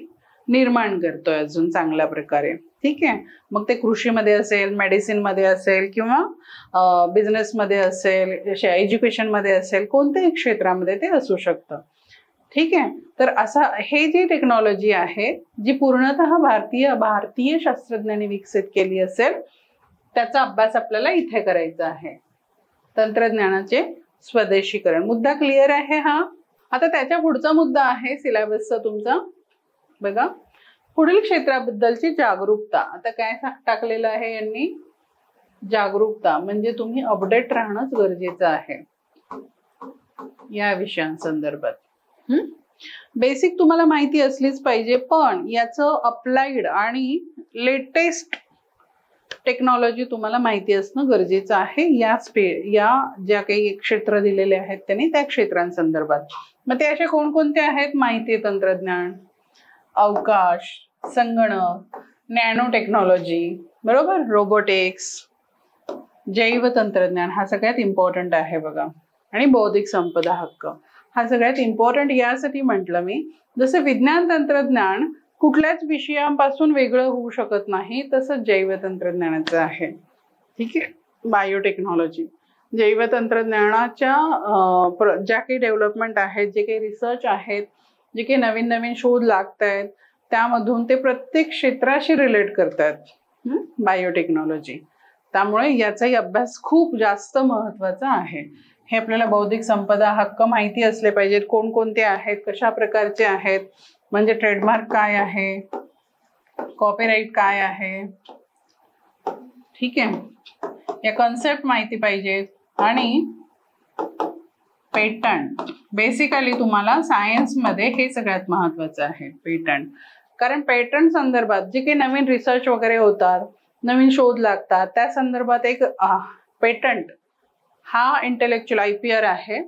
निर्माण करतोय अजून चांगल्या प्रकारे. ठीक आहे, मग ते कृषीमध्ये असेल, मेडिसिन मध्ये असेल किंवा बिझनेसमध्ये असेल, एज्युकेशनमध्ये असेल, कोणत्याही क्षेत्रामध्ये ते असू शकतं. ठीक आहे, तर असा हे जी टेक्नॉलॉजी आहे जी पूर्णतः भारतीय शास्त्रज्ञांनी विकसित केली असेल त्याचा अभ्यास आपल्याला इथे करायचा आहे. तंत्रज्ञानाचे स्वदेशीकरण मुद्दा क्लिअर आहे हा. आता त्याच्या पुढचा मुद्दा आहे सिलेबसचा तुमचा. बघा, पुढील क्षेत्राबद्दलची जागरूकता. आता काय टाकलेलं आहे यांनी? जागरूकता म्हणजे तुम्ही अपडेट राहणंच गरजेचं आहे या विषयांसंदर्भात. बेसिक तुम्हाला माहिती असलीच पाहिजे, पण याचं अप्लाइड आणि लेटेस्ट टेक्नॉलॉजी तुम्हाला माहिती असणं गरजेचं आहे या ज्या काही क्षेत्र दिलेले आहेत त्यांनी त्या क्षेत्रांसंदर्भात. मग ते असे कोणकोणते आहेत? माहिती तंत्रज्ञान, अवकाश, संगणक, नॅनो टेक्नॉलॉजी, बरोबर, रोबोटिक्स, जैव तंत्रज्ञान हा सगळ्यात इम्पॉर्टंट आहे बघा, आणि बौद्धिक संपदा हक्क हा सगळ्यात इम्पॉर्टंट यासाठी म्हटलं मी, जसं विज्ञान तंत्रज्ञान कुठल्याच विषयांपासून वेगळं होऊ शकत नाही तसं जैव तंत्रज्ञानाचं आहे. ठीक आहे. बायोटेक्नॉलॉजी, जैव तंत्रज्ञानाच्या ज्या काही डेव्हलपमेंट आहेत, जे काही रिसर्च आहेत, जे काही नवीन नवीन शोध लागत आहेत त्यामधून ते प्रत्येक क्षेत्राशी रिलेट करतात बायोटेक्नॉलॉजी. त्यामुळे याचाही अभ्यास खूप जास्त महत्वाचा आहे. हे आपल्याला बौद्धिक संपदा हक्क माहिती असले पाहिजेत, कोणकोणते आहेत, कशा प्रकारचे आहेत, म्हणजे ट्रेडमार्क काय आहे, कॉपीराइट काय आहे, ठीक आहे, या कन्सेप्ट माहिती पाहिजेत. आणि पेटंट, बेसिकली तुम्हाला सायन्समध्ये हे सगळ्यात महत्वाचं आहे पेटंट, कारण पेटंट संदर्भात जे काही नवीन रिसर्च वगैरे होतात, नवीन शोध लागतात, त्या संदर्भात एक पेटंट हा इंटेलेक्च्युअल IPR आहे,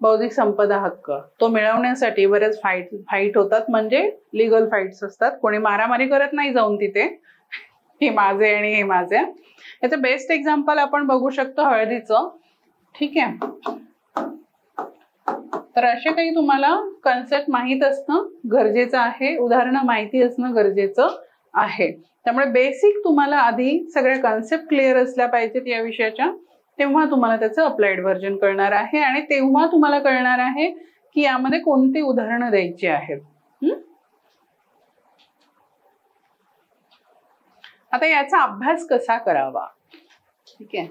बौद्धिक संपदा हक्क, तो मिळवण्यासाठी बरेच फाईट होतात, म्हणजे लिगल फाईट्स असतात. कोणी मारामारी करत नाही जाऊन तिथे, हे माझे आणि हे माझे. याचं बेस्ट एक्झाम्पल आपण बघू शकतो हळदीचं. ठीक आहे. तर असे काही तुम्हाला कन्सेप्ट माहीत असणं गरजेचं आहे, उदाहरणं माहिती असणं गरजेचं आहे. त्यामुळे बेसिक तुम्हाला आधी सगळ्या कन्सेप्ट क्लिअर असल्या पाहिजेत या विषयाच्या, तेव्हा तुम्हाला त्याचं अप्लाइड व्हर्जन कळणार आहे, आणि तेव्हा तुम्हाला कळणार आहे की यामध्ये कोणती उदाहरणं द्यायची आहेत. आता याचा अभ्यास कसा करावा? ठीक आहे,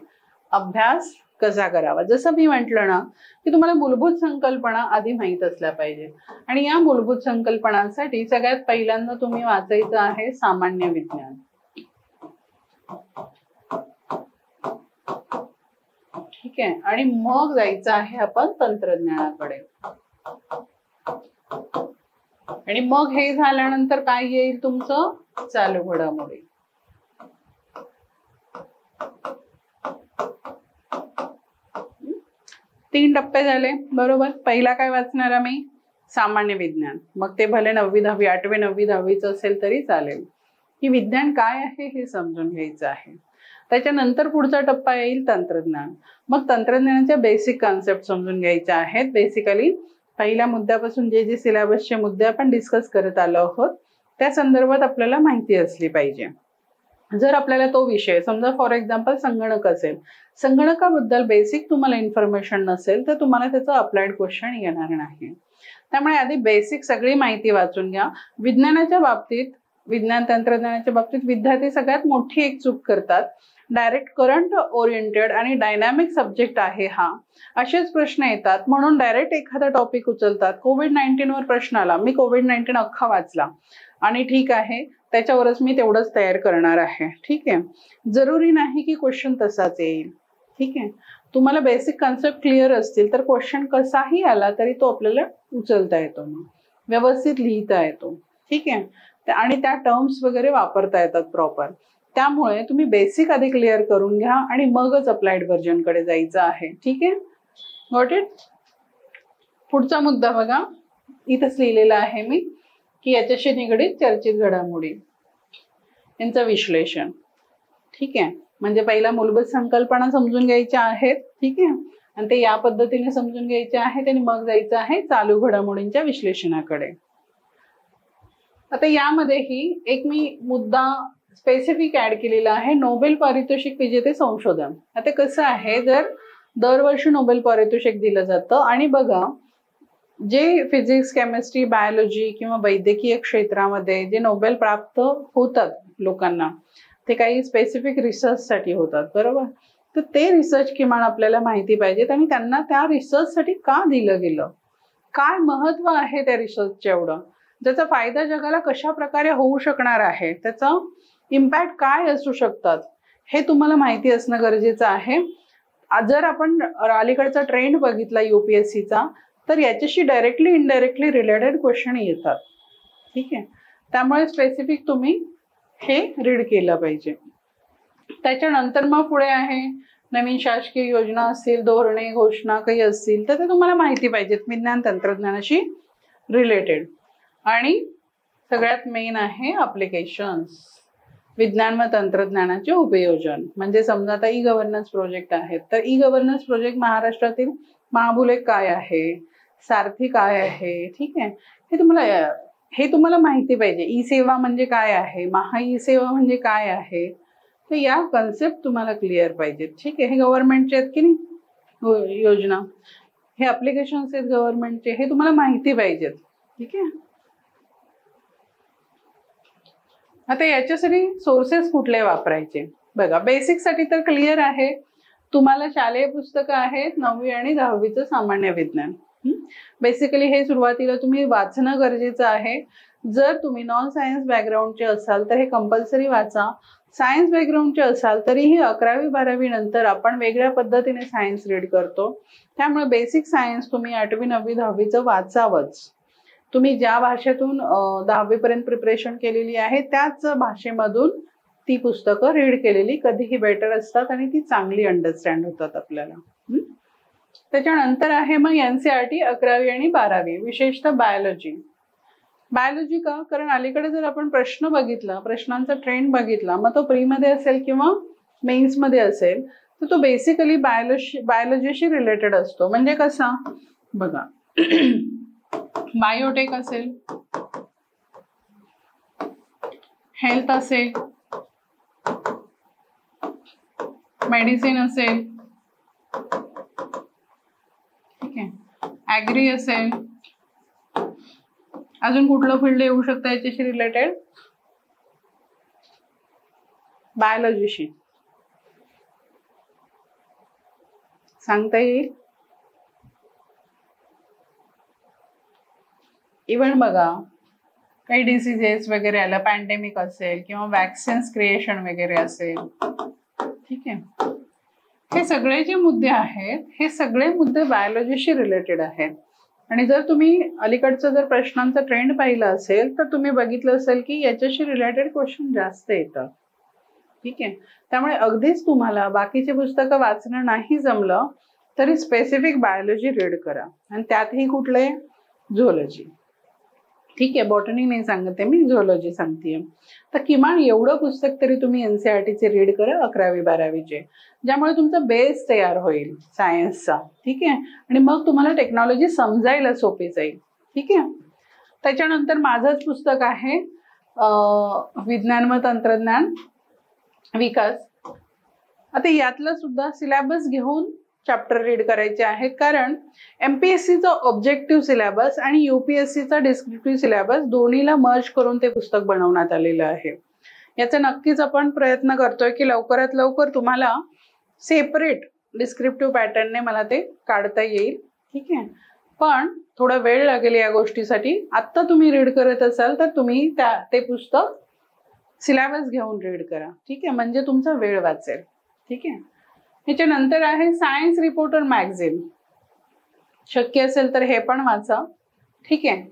अभ्यास कसा करावा? जसं मी म्हटलं ना की तुम्हाला मूलभूत संकल्पना आधी माहीत असल्या पाहिजेत, आणि या मूलभूत संकल्पनांसाठी सगळ्यात पहिल्यांदा तुम्ही वाचायचं आहे सामान्य विज्ञान. ठीक आहे, आणि मग जायचं आहे आपण तंत्रज्ञानाकडे, आणि मग हे झाल्यानंतर काय येईल तुमचं? चालू घडामोडी. तीन टप्पे झाले, बरोबर. पहिला काय वाचणार आम्ही? सामान्य विज्ञान. मग ते भले 9वी 10वी 8वी 9वी 10वीच असेल तरी चालेल, की विज्ञान काय आहे हे समजून घ्यायचं आहे. त्याच्यानंतर पुढचा टप्पा येईल तंत्रज्ञान. मग तंत्रज्ञानाच्या बेसिक कॉन्सेप्ट समजून घ्यायच्या आहेत. बेसिकली पहिल्या मुद्द्यापासून जे जे सिलेबसचे मुद्दे आपण डिस्कस करत आलो आहोत त्या संदर्भात आपल्याला माहिती असली पाहिजे. जर आपल्याला तो विषय, समजा फॉर एक्झाम्पल संगणक असेल, संगणकाबद्दल बेसिक तुम्हाला इन्फॉर्मेशन नसेल तर तुम्हाला त्याचं अप्लाइड क्वेश्चन येणार नाही. त्यामुळे आधी बेसिक सगळी माहिती वाचून घ्या. विज्ञानाच्या बाबतीत, विज्ञान तंत्रज्ञानाच्या बाबतीत विद्यार्थी सगळ्यात मोठी एक चूक करतात. डायरेक्ट करंट ओरिएंटेड आणि डायनॅमिक सब्जेक्ट आहे हा, असेच प्रश्न येतात म्हणून डायरेक्ट एखादा टॉपिक उचलतात. कोविड-19 वर प्रश्न आला, मी कोविड-19 अख्खा वाचला आणि ठीक आहे त्याच्यावरच मी तेवढंच तयार करणार आहे. ठीक आहे, जरुरी नाही की क्वेश्चन तसाच येईल. ठीक आहे, तुम्हाला बेसिक कॉन्सेप्ट क्लिअर असतील तर क्वेश्चन कसाही आला तरी तो आपल्याला उचलता येतो, मग व्यवस्थित लिहिता येतो. ठीक आहे, आणि त्या टर्म्स वगैरे वापरता येतात प्रॉपर. त्यामुळे तुम्ही बेसिक आधी क्लिअर करून घ्या आणि मगच अप्लाइड व्हर्जन कडे जायचं आहे. ठीक आहे, गॉट इट. पुढचा मुद्दा बघा, इथंच लिहिलेला आहे मी की याच्याशी निगडीत चर्चित घडामोडी यांचं विश्लेषण. ठीक आहे, म्हणजे पहिला मूलभूत संकल्पना समजून घ्यायच्या आहेत. ठीक आहे, आणि ते या पद्धतीने समजून घ्यायचे आहेत आणि मग जायचं आहे चालू घडामोडींच्या विश्लेषणाकडे. आता यामध्येही एक मी मुद्दा स्पेसिफिक ऍड केलेला आहे, नोबेल पारितोषिक विजेते संशोधन. आता कसं आहे, जर दरवर्षी नोबेल पारितोषिक दिलं जातं आणि बघा जे फिजिक्स, केमिस्ट्री, बायोलॉजी किंवा वैद्यकीय क्षेत्रामध्ये जे नोबेल प्राप्त होतात लोकांना, ते काही स्पेसिफिक रिसर्चसाठी होतात, बरोबर. तर ते रिसर्च किमान आपल्याला माहिती पाहिजेत आणि त्यांना त्या रिसर्चसाठी का दिलं गेलं, काय महत्व आहे त्या रिसर्चचं, एवढं त्याचा फायदा जगाला कशा प्रकारे होऊ शकणार आहे, त्याचा इम्पॅक्ट काय असू शकतात, हे तुम्हाला माहिती असणं गरजेचं आहे. जर आपण अलीकडचा ट्रेंड बघितला UPSCचा तर याच्याशी डायरेक्टली इनडायरेक्टली रिलेटेड क्वेश्चन येतात. ठीक आहे, त्यामुळे स्पेसिफिक तुम्ही हे रीड केलं पाहिजे. त्याच्यानंतर मग पुढे आहे नवीन शासकीय योजना असतील, धोरणे, घोषणा काही असतील तर ते तुम्हाला माहिती पाहिजेत विज्ञान तंत्रज्ञानाशी रिलेटेड. आणि सगळ्यात मेन आहे अप्लिकेशन्स, विज्ञान व तंत्रज्ञानाचे उपयोजन. म्हणजे समजा आता ई गव्हर्नन्स प्रोजेक्ट आहेत तर ई गव्हर्नन्स प्रोजेक्ट महाराष्ट्रातील महाबुलेक काय आहे, सारथी काय आहे, ठीक आहे, हे तुम्हाला माहिती पाहिजे. ई सेवा म्हणजे काय आहे, महा ई सेवा म्हणजे काय आहे, तर या कन्सेप्ट तुम्हाला क्लिअर पाहिजेत. ठीक आहे, हे गव्हर्नमेंटचे आहेत की नाही योजना, हे अप्लिकेशन्स आहेत गव्हर्नमेंटचे, हे तुम्हाला माहिती पाहिजेत. ठीक आहे. आता याच्यासाठी सोर्सेस कुठले वापरायचे बघा. बेसिक साठी तर क्लिअर आहे, तुम्हाला शालेय पुस्तकं आहेत 9वी आणि 10वीचं सामान्य विज्ञान. बेसिकली हे सुरुवातीला तुम्ही वाचणं गरजेचं आहे. जर तुम्ही नॉन सायन्स बॅकग्राऊंडचे असाल तर हे कंपल्सरी वाचा. सायन्स बॅकग्राऊंडचे असाल तरीही 11वी 12वी नंतर आपण वेगळ्या पद्धतीने सायन्स रीड करतो, त्यामुळे बेसिक सायन्स तुम्ही 8वी 9वी 10वीचं वाचावंच. तुम्ही ज्या भाषेतून 10वी पर्यंत प्रिपरेशन केलेली आहे त्याच भाषेमधून ती पुस्तकं रीड केलेली कधीही बेटर असतात आणि ती चांगली अंडरस्टँड होतात आपल्याला. त्याच्यानंतर आहे मग NCERT 11वी आणि 12वी, विशेषतः बायोलॉजी. बायोलॉजी का? कारण अलीकडे जर आपण प्रश्न बघितला, प्रश्नांचा ट्रेंड बघितला, मग तो प्रीमध्ये असेल किंवा मेन्समध्ये असेल तर तो बेसिकली बायोलॉजीशी रिलेटेड असतो. म्हणजे कसा बघा, बायोटेक असेल, हेल्थ असेल, मेडिसिन असेल, ठीक आहे, ॲग्री असेल, अजून कुठलं फील्ड येऊ शकतं याच्याशी रिलेटेड? बायोलॉजीशी सांगता येईल. इव्हन बघा काही डिसीजेस वगैरे आलं, पॅन्डेमिक असेल किंवा वॅक्सिन्स क्रिएशन वगैरे असेल, ठीक आहे, हे सगळे जे मुद्दे आहेत हे सगळे मुद्दे बायोलॉजीशी रिलेटेड आहेत. आणि जर तुम्ही अलीकडचं जर प्रश्नांचा ट्रेंड पाहिला असेल तर तुम्ही बघितलं असेल की याच्याशी रिलेटेड क्वेश्चन जास्त येतात. ठीक आहे, त्यामुळे अगदीच तुम्हाला बाकीचे पुस्तकं वाचणं नाही जमलं तरी स्पेसिफिक बायोलॉजी रीड करा. आणि त्यातही कुठले? झुऑलॉजी. ठीक आहे, बॉटनी नाही सांगते मी, झुऑलॉजी सांगतेय. तर किमान एवढं पुस्तक तरी तुम्ही NCERTचे रीड करा 11वी 12वीचे, ज्यामुळे तुमचा बेस तयार होईल सायन्सचा. ठीक आहे, आणि मग तुम्हाला टेक्नॉलॉजी समजायला सोपी जाईल. ठीक आहे. त्याच्यानंतर माझंच पुस्तक आहे विज्ञान व तंत्रज्ञान विकास. आता यातलं सुद्धा सिलेबस घेऊन चॅप्टर रीड करायचे आहेत, कारण MPSCचा ऑब्जेक्टिव्ह सिलेबस आणि UPSCचा डिस्क्रिप्टिव्ह सिलेबस दोन्हीला मर्ज करून ते पुस्तक बनवण्यात आलेलं आहे. याचा नक्कीच आपण प्रयत्न करतोय की लवकरात लवकर तुम्हाला सेपरेट डिस्क्रिप्टिव्ह पॅटर्नने मला ते काढता येईल. ठीक आहे, पण थोडा वेळ लागेल या गोष्टीसाठी. आत्ता तुम्ही रीड करत असाल तर तुम्ही ते पुस्तक सिलेबस घेऊन रीड करा. ठीक आहे, म्हणजे तुमचा वेळ वाचेल. ठीक आहे. याच्यानंतर आहे सायन्स रिपोर्टर मॅगझिन, शक्य असेल तर हे पण वाचा. ठीक आहे.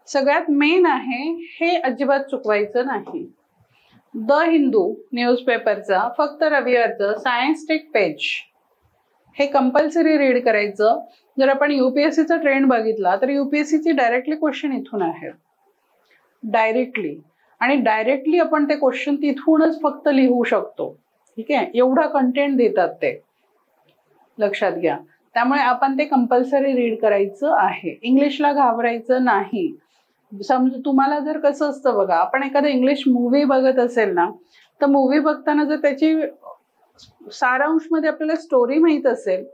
सगळ्यात मेन आहे हे अजिबात चुकवायचं नाही. द हिंदू न्यूजपेपरचा फक्त रविवारचं सायन्स टेक पेज हे कंपल्सरी रीड करायचं. जर आपण UPSCचा ट्रेंड बघितला तर UPSCचे डायरेक्टली क्वेश्चन इथून आहेत, डायरेक्टली, आणि डायरेक्टली आपण ते क्वेश्चन तिथूनच फक्त लिहू शकतो. ठीक आहे, एवढा कंटेंट देतात ते, लक्षात घ्या. त्यामुळे आपण ते कंपल्सरी रीड करायचं आहे. इंग्लिशला घाबरायचं नाही. तुम्हाला जर कसं असतं बघा, आपण एखादा इंग्लिश मूवी बघत असेल ना, तर मूवी बघताना जर त्याची सारांश मध्ये आपल्याला स्टोरी माहित असेल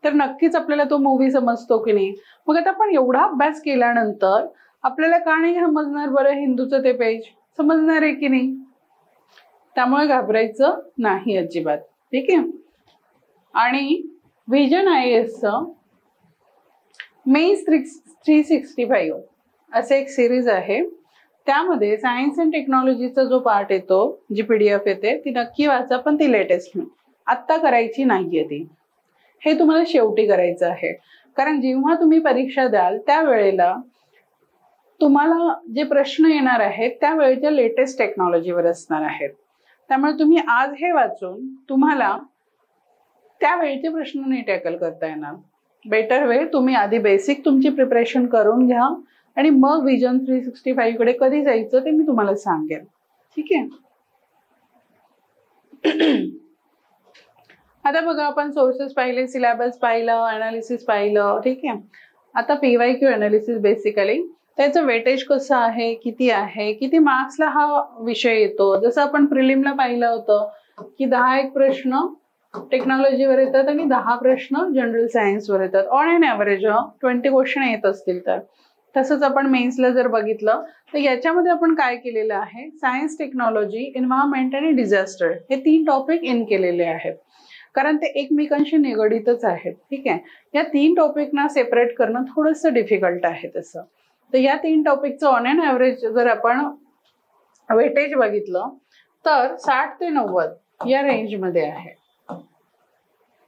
तर नक्कीच आपल्याला तो मूवी समजतो की नाही. मग आता आपण एवढा अभ्यास केल्यानंतर आपल्याला का नाही समजणार बरं हिंदूचं ते पेज? समजणार आहे की नाही. त्यामुळे घाबरायचं नाही अजिबात. ठीक आहे. आणि व्हिजन IASचं मेन्स 365 असे एक सिरीज आहे. त्यामध्ये सायन्स अँड टेक्नॉलॉजीचा जो पार्ट येतो, जी PDF येते ती नक्की वाचा, पण ती लेटेस्ट आत्ता करायची नाहीये. ती हे तुम्हाला शेवटी करायचं आहे, कारण जेव्हा तुम्ही परीक्षा द्याल त्यावेळेला तुम्हाला जे प्रश्न येणार आहेत त्यावेळेच्या लेटेस्ट टेक्नॉलॉजीवर असणार आहेत. त्यामुळे तुम्ही आज हे वाचून तुम्हाला त्या वेळचे प्रश्न नाही टॅकल करता येणार. बेटर वे तुम्ही आधी बेसिक तुमची प्रिपरेशन करून घ्या आणि मग विजन 365 कडे कधी जायचं ते मी तुम्हाला सांगेन. ठीक आहे. आता बघा आपण सोर्सेस पाहिले, सिलेबस पाहिलं, अनालिसिस पाहिलं. ठीक आहे. आता PYQ अनालिसिस बेसिकली त्याचं वेटेज कसं आहे, किती आहे, किती मार्क्सला हा विषय येतो. जसं आपण प्रिलिमला पाहिलं होतं की 10 प्रश्न टेक्नॉलॉजीवर येतात आणि 10 प्रश्न जनरल सायन्सवर येतात. ऑन एन ॲव्हरेज 20 क्वेश्चन येत असतील तर. तसंच आपण मेन्सला जर बघितलं तर याच्यामध्ये आपण काय केलेलं आहे, सायन्स, टेक्नॉलॉजी, एन्व्हायरमेंट आणि डिझास्टर हे 3 टॉपिक इन केलेले आहेत, कारण ते एकमेकांशी निगडीतच आहेत. ठीक आहे. या 3 टॉपिकना सेपरेट करणं थोडंसं डिफिकल्ट आहे तसं. तर या 3 टॉपिकचं ऑन एन ॲव्हरेज जर आपण वेटेज बघितलं तर 60 ते 90 या रेंजमध्ये आहे.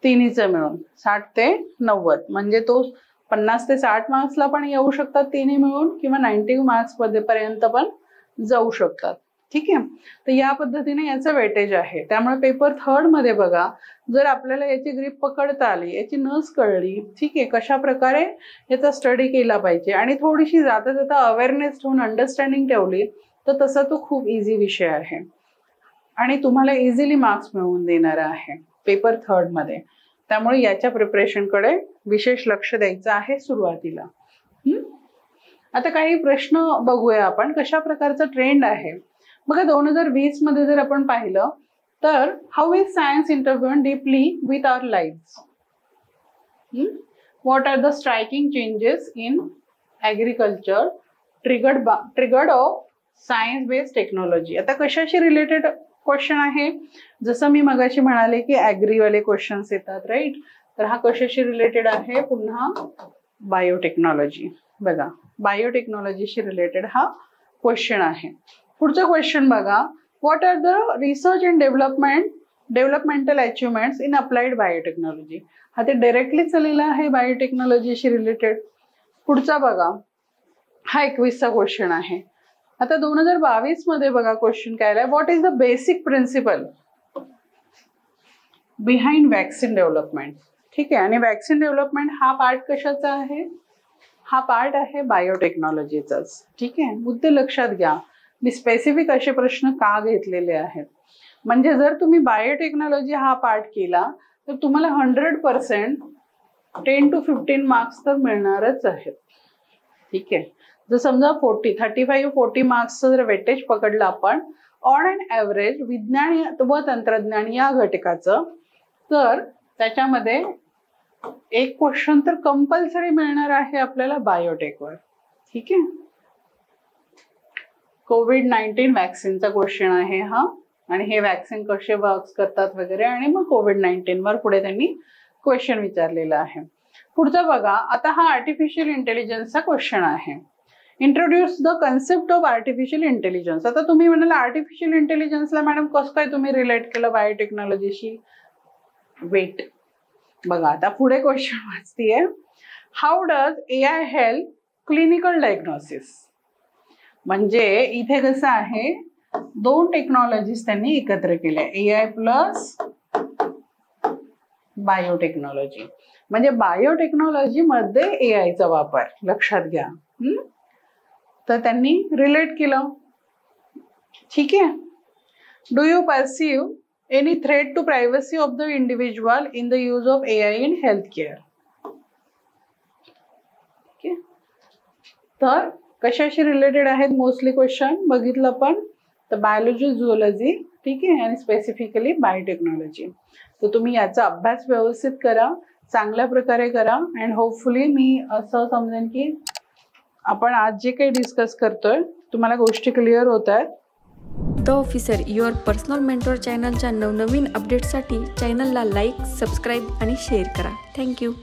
तिन्हीचं मिळून 60 ते 90 म्हणजे तो 50 ते 60 मार्क्सला पण येऊ शकतात तिन्ही मिळून, किंवा 90 मार्क्स पर्यंत पण जाऊ शकतात. ठीक आहे. तर या पद्धतीने याचं वेटेज आहे. त्यामुळे पेपर 3 मध्ये बघा, जर आपल्याला याची ग्रीप पकडता आली, याची नस कळली, ठीक आहे, कशा प्रकारे याचा स्टडी केला पाहिजे आणि थोडीशी जाता जाता अवेअरनेस ठेवून अंडरस्टँडिंग ठेवली तर तसा तो खूप इझी विषय आहे आणि तुम्हाला इझिली मार्क्स मिळवून देणारा आहे पेपर 3 मध्ये. त्यामुळे याच्या प्रिपरेशनकडे विशेष लक्ष द्यायचं आहे सुरुवातीला. आता काही प्रश्न बघूया आपण कशा प्रकारचा ट्रेंड आहे. बघा 2020 मध्ये जर आपण पाहिलं तर how is science interwoven deeply with our lives, what are the striking changes in agriculture triggered off science based technology. आता कशाशी रिलेटेड क्वेश्चन आहे, जसं मी मगाशी म्हणाले की ॲग्रीवाले क्वेश्चन्स येतात, राईट. तर हा कशाशी रिलेटेड आहे, पुन्हा बायोटेक्नॉलॉजी. बघा बायोटेक्नॉलॉजीशी रिलेटेड हा क्वेश्चन आहे. पुढचा क्वेश्चन बघा, what are the research and developmental achievements in applied biotechnology. हा ते डायरेक्टली चाललेला आहे बायोटेक्नॉलॉजीशी रिलेटेड. पुढचा बघा, हा 21चा क्वेश्चन आहे. आता 2022 मध्ये बघा क्वेश्चन काय आहे, what is the basic principle behind vaccine development. ठीक आहे. आणि वॅक्सिन डेव्हलपमेंट हा पार्ट कशाचा आहे, हा पार्ट आहे बायोटेक्नॉलॉजीचाच. ठीक आहे. मुद्दे लक्षात घ्या. मी स्पेसिफिक असे प्रश्न का घेतलेले आहेत, म्हणजे जर तुम्ही बायोटेक्नॉलॉजी हा पार्ट केला तर तुम्हाला 100% 10 to 15 मार्क्स तर मिळणारच आहेत. ठीक आहे. जर समजा 35-40 मार्क्सचं जर वेटेज पकडलं आपण ऑन अँड ॲव्हरेज विज्ञान व तंत्रज्ञान या घटकाचं, तर त्याच्यामध्ये एक क्वेश्चन तर कंपल्सरी मिळणार आहे आपल्याला बायोटेकवर. ठीक आहे. कोविड-19 वॅक्सिनचा क्वेश्चन आहे हा, आणि हे वॅक्सिन कसे वर्क करतात वगैरे, आणि मग कोविड-19 वर पुढे त्यांनी क्वेश्चन विचारलेला आहे. पुढचा बघा, आता हा आर्टिफिशियल इंटेलिजन्सचा क्वेश्चन आहे. Introduce the concept of artificial intelligence. आता तुम्ही म्हणाल आर्टिफिशियल इंटेलिजन्सला मॅडम कसं काय तुम्ही रिलेट केलं बायोटेक्नॉलॉजीशी. वेट बघा, आता पुढे क्वेश्चन वाचतीये, how does AI help clinical diagnosis. म्हणजे इथे कसं आहे, 2 टेक्नॉलॉजीज त्यांनी एकत्र केल्या, AI प्लस बायोटेक्नॉलॉजी. म्हणजे बायोटेक्नॉलॉजी मध्ये AIचा वापर लक्षात घ्या. तर त्यांनी रिलेट केलं. ठीक आहे. Do you perceive any threat to privacy of the individual in the use of AI in health care. तर कशाशी रिलेटेड आहेत मोस्टली क्वेश्चन बघितलं आपण, तर बायोलॉजी, झुओलॉजी. ठीक आहे. आणि स्पेसिफिकली बायोटेक्नॉलॉजी. तर तुम्ही याचा अभ्यास व्यवस्थित करा, चांगल्या प्रकारे करा, अँड होपफुली मी असं समजेन की आपण आज जे काही डिस्कस करतोय तुम्हाला गोष्टी क्लिअर होत आहेत. The officer your personal mentor चॅनलच्या नवनवीन अपडेट्ससाठी चॅनलला लाईक, सबस्क्राईब आणि शेअर करा. थँक्यू.